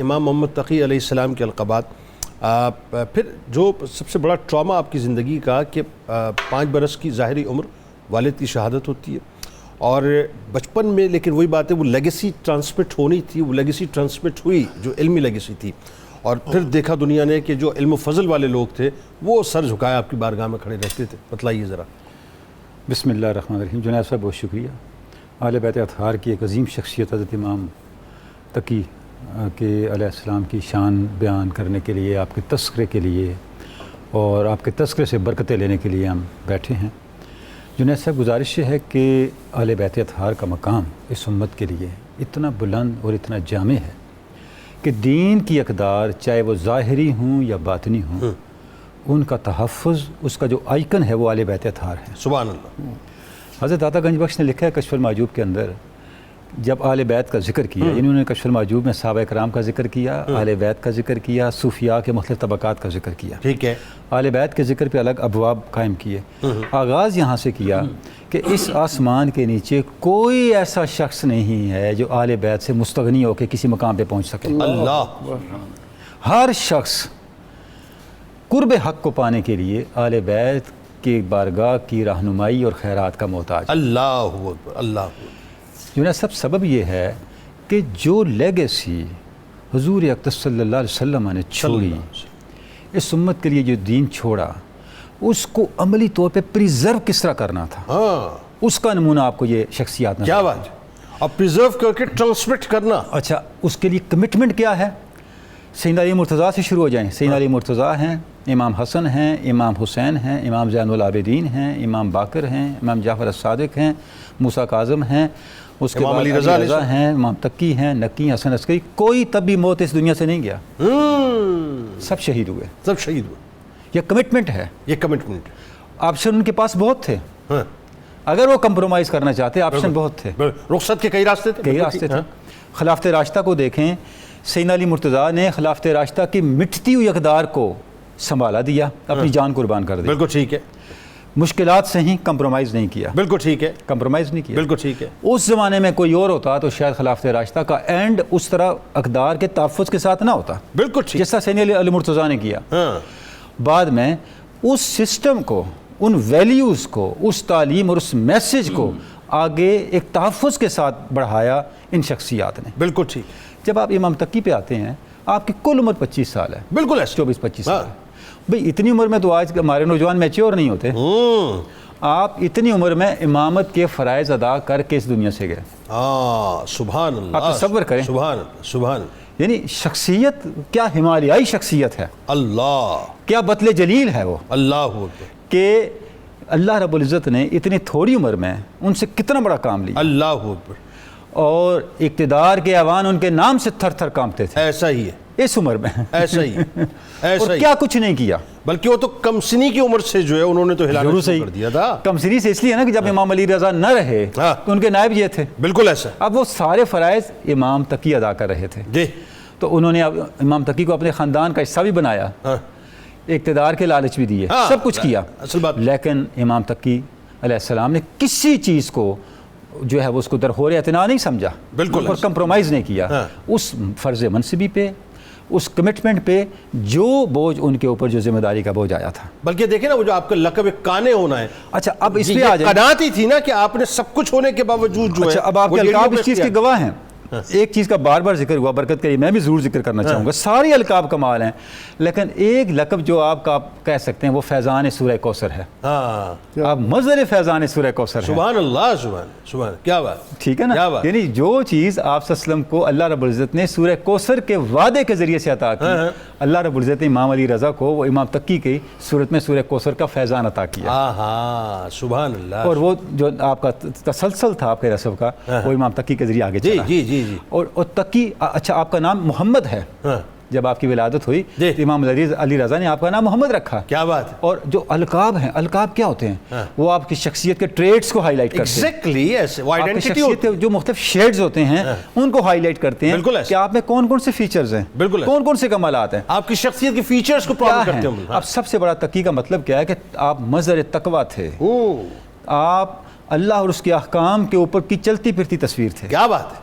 امام محمد تقی علیہ السلام کے القابات، پھر جو سب سے بڑا ٹراما آپ کی زندگی کا کہ 5 برس کی ظاہری عمر والد کی شہادت ہوتی ہے، اور بچپن میں لیکن وہی بات ہے وہ لیگیسی ٹرانسمٹ ہونی تھی، وہ لیگیسی ٹرانسمٹ ہوئی جو علمی لیگیسی تھی، اور پھر دیکھا دنیا نے کہ جو علم و فضل والے لوگ تھے وہ سر جھکائے آپ کی بارگاہ میں کھڑے رہتے تھے. بتلائیے ذرا. بسم اللہ الرحمن الرحیم. جنید صاحب بہت شکریہ. اہل بیت اطہار کی ایک عظیم شخصیت حضرت امام تقی کے علیہ السلام کی شان بیان کرنے کے لیے، آپ کے تذکرے کے لیے اور آپ کے تذکرے سے برکتیں لینے کے لیے ہم بیٹھے ہیں. جنید صاحب گزارش ہے کہ اہل بیت اطہار کا مقام اس امت کے لیے اتنا بلند اور اتنا جامع ہے کہ دین کی اقدار چاہے وہ ظاہری ہوں یا باطنی ہوں، ان کا تحفظ، اس کا جو آئیکن ہے وہ اہل بیت اطہار ہے. سبحان اللہ. حضرت داتا گنج بخش نے لکھا ہے کشف المحجوب کے اندر، جب اہل بیت کا ذکر کیا، انہوں نے کشف المحجوب میں صحابہ کرام کا ذکر کیا، اہل بیت کا ذکر کیا، صوفیاء کے مختلف طبقات کا ذکر کیا. ٹھیک ہے. اہل بیت کے ذکر پہ الگ ابواب قائم کیے. آغاز یہاں سے کیا کہ اس آسمان کے نیچے کوئی ایسا شخص نہیں ہے جو اہل بیت سے مستغنی ہو کے کسی مقام پہ پہنچ سکے. اللہ. ہر شخص قرب حق کو پانے کے لیے اہل بیت کی بارگاہ کی رہنمائی اور خیرات کا محتاج. اللہ اکبر. اللہ. جو سبب یہ ہے کہ جو لیگیسی حضور اقدس صلی اللہ علیہ وسلم نے چھوڑی، اس امت کے لیے جو دین چھوڑا، اس کو عملی طور پہ پریزرو کس طرح کرنا تھا، اس کا نمونہ آپ کو یہ شخصیات نظر. کیا بات. اب پریزرو کر کے ٹرانسمٹ کرنا. اچھا، اس کے لیے کمٹمنٹ کیا ہے؟ سیدنا علی مرتضیٰ سے شروع ہو جائیں. سیدنا علی مرتضیٰ ہیں، امام حسن ہیں، امام حسین ہیں، امام زین العابدین ہیں، امام باقر ہیں، امام جعفر الصادق ہیں، موسیٰ کاظم ہیں، اس کے بعد علی رضا ہیں، امام تقی ہیں، نقی، حسن عسکری. کوئی تب بھی موت اس دنیا سے نہیں گیا، سب شہید ہوئے. سب شہید ہوئے. یہ کمٹمنٹ ہے. یہ کمٹمنٹ. آپشن ان کے پاس بہت تھے. اگر وہ کمپرومائز کرنا چاہتے، آپشن بہت تھے. رخصت کے کئی راستے تھے. کئی راستے تھے. خلافت راشدہ کو دیکھیں، سیدنا علی مرتضیٰ نے خلافت راشدہ کی مٹتی ہوئی اقدار کو سنبھالا دیا، اپنی جان قربان کر دی. بالکل ٹھیک ہے. مشکلات سے ہی کمپرومائز نہیں کیا. بالکل ٹھیک ہے. کمپرومائز نہیں کیا. بالکل ٹھیک ہے. اس زمانے میں کوئی اور ہوتا تو شاید خلافت راشدہ کا اینڈ اس طرح اقدار کے تحفظ کے ساتھ نہ ہوتا. بالکل ٹھیک. جس طرح سیدنا علی مرتضیٰ نے کیا. بعد میں اس سسٹم کو، ان ویلیوز کو، اس تعلیم اور اس میسج کو آگے ایک تحفظ کے ساتھ بڑھایا ان شخصیات نے. بالکل ٹھیک. جب آپ امام تقی پہ آتے ہیں، آپ کی کل عمر 25 سال ہے. بالکل ایسے 24-25 سال. بھئی اتنی عمر میں تو آج ہمارے نوجوان میچور نہیں ہوتے. آپ اتنی عمر میں امامت کے فرائض ادا کر کے اس دنیا سے گئے. سبحان اللہ. آپ تصور کریں. سبحان اللہ. سبحان اللہ. یعنی شخصیت کیا ہمالیائی شخصیت ہے. اللہ. کیا بطل جلیل ہے وہ. اللہ کہ اللہ رب العزت نے اتنی تھوڑی عمر میں ان سے کتنا بڑا کام لیا. اللہ اکبر. اور اقتدار کے ایوان ان کے نام سے تھر تھر کانپتے تھے. ایسا ہی ہے. اس عمر میں ایسا ہی ہے. ایسا اور ہی. کیا کچھ نہیں کیا. بلکہ وہ تو کمسنی کی عمر سے جو ہے انہوں نے تو ہلانا شروع کر دیا تھا. کمسنی سے اس لیے نا کہ جب امام علی رضا نہ رہے تو ان کے نائب یہ تھے. بالکل ایسا. اب وہ سارے فرائض امام تقی ادا کر رہے تھے. جی. تو انہوں نے امام تقی کو اپنے خاندان کا حصہ بھی بنایا، اقتدار کے لالچ بھی دیے، سب کچھ کیا. اصل بات. لیکن امام تقی علیہ السلام نے کسی چیز کو جو ہے وہ اس کو درخور اعتنا نہیں سمجھا. بالکل. اور کمپرومائز نہیں کیا. اس فرض منصبی پہ، اس کمٹمنٹ پہ جو بوجھ ان کے اوپر، جو ذمہ داری کا بوجھ آیا تھا. بلکہ دیکھیں نا وہ جو آپ کا لقب کانے ہونا ہے. اچھا اب اس پہ آ جائیں. قناعت ہی تھی نا کہ آپ نے سب کچھ ہونے کے باوجود جو ہے. اچھا اب آپ کے القاب اس چیز کے گواہ ہیں. ایک چیز کا بار بار ذکر ہوا، برکت کے لیے میں بھی ضرور ذکر کرنا چاہوں گا. ساری القاب کمال ہیں، لیکن ایک لقب جو آپ کا کہہ سکتے ہیں وہ فیضان سورہ کوثر ہے. آپ مظہر فیضان سورہ کوثر ہے. سبحان اللہ. سبحان. سبحان. کیا بات. ٹھیک ہے نا. یعنی جو چیز آپ صلی اللہ علیہ وسلم کو اللہ رب العزت نے سورہ کوثر کے وعدے کے ذریعے سے عطا کی، اللہ رب العزت نے امام علی رضا کو وہ امام تقی کی صورت میں سورہ کوثر کا فیضان عطا کیا. سبحان اللہ. اور وہ جو آپ کا تسلسل تھا آپ کے رسب کا، وہ امام تقی کے ذریعے آگے چلا. جی جی جی. اور تقی. اچھا آپ کا نام محمد ہے. جب آپ کی ولادت ہوئی تو امام علی رضا نے آپ کا نام محمد رکھا. کیا بات ہے. اور جو القاب ہیں، القاب کیا ہوتے ہیں؟ وہ آپ کی شخصیت کے ٹریٹس کو ہائی لائٹ کرتے ہیں. ایگزیکٹلی ایسے. وہ آئیڈینٹی ہوتی ہے. جو مختلف شیڈز ہوتے ہیں ان کو ہائی لائٹ کرتے ہیں کہ آپ میں کون کون سے فیچرز ہیں، کون کون سے کمالات ہیں، آپ کی شخصیت کے فیچرز کو پراؤڈ کرتے ہیں. اب سب سے بڑا تقی کا مطلب کیا ہے کہ آپ مظہر تقویٰ تھے. آپ اللہ اور اس کے احکام کے اوپر کی چلتی پھرتی تصویر تھے. کیا بات ہے.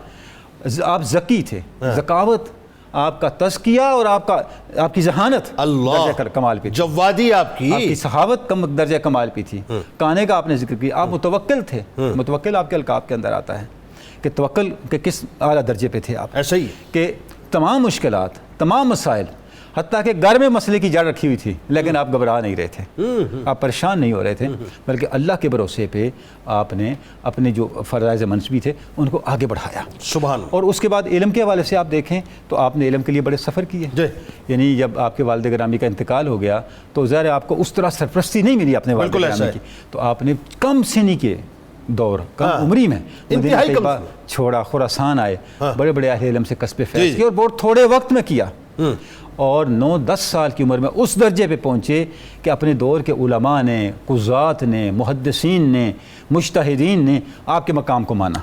آپ ذکی تھے. ذکاوت آپ کا تزکیہ اور آپ کی ذہانت اللہ درجہ کمال پہ تھی، جوادی آپ آپ کی کی صحاوت درجہ کمال پہ تھی، کانے کا آپ نے ذکر کیا، آپ متوکل تھے، متوکل آپ کے القاب کے اندر آتا ہے کہ توکل کے کس اعلیٰ درجے پہ تھے آپ، ایسا ہی کہ تمام مشکلات، تمام مسائل، حتیٰ کہ گھر میں مسئلے کی جڑ رکھی ہوئی تھی لیکن آپ گھبرا نہیں رہے تھے، آپ پریشان نہیں ہو رہے تھے، بلکہ اللہ کے بھروسے پہ آپ نے اپنے جو فرائض منصبی تھے ان کو آگے بڑھایا۔ سبحان اور اس کے بعد علم کے حوالے سے آپ دیکھیں تو آپ نے علم کے لیے بڑے سفر کیے، جی یعنی جب آپ کے والد گرامی کا انتقال ہو گیا تو ظاہر ہے آپ کو اس طرح سرپرستی نہیں ملی اپنے والد بالکل ایسا گرامی ہے۔ کی، تو آپ نے کم سنی کے دور، کم عمری میں مدینہ انتہائی کم طیبہ چھوڑا، خراسان آئے، بڑے بڑے اہل علم سے کسب فیض جی۔ کیا اور بہت تھوڑے وقت میں کیا، اور 9-10 سال کی عمر میں اس درجے پہ پہنچے کہ اپنے دور کے علماء نے، قضات نے، محدثین نے، مجتہدین نے آپ کے مقام کو مانا۔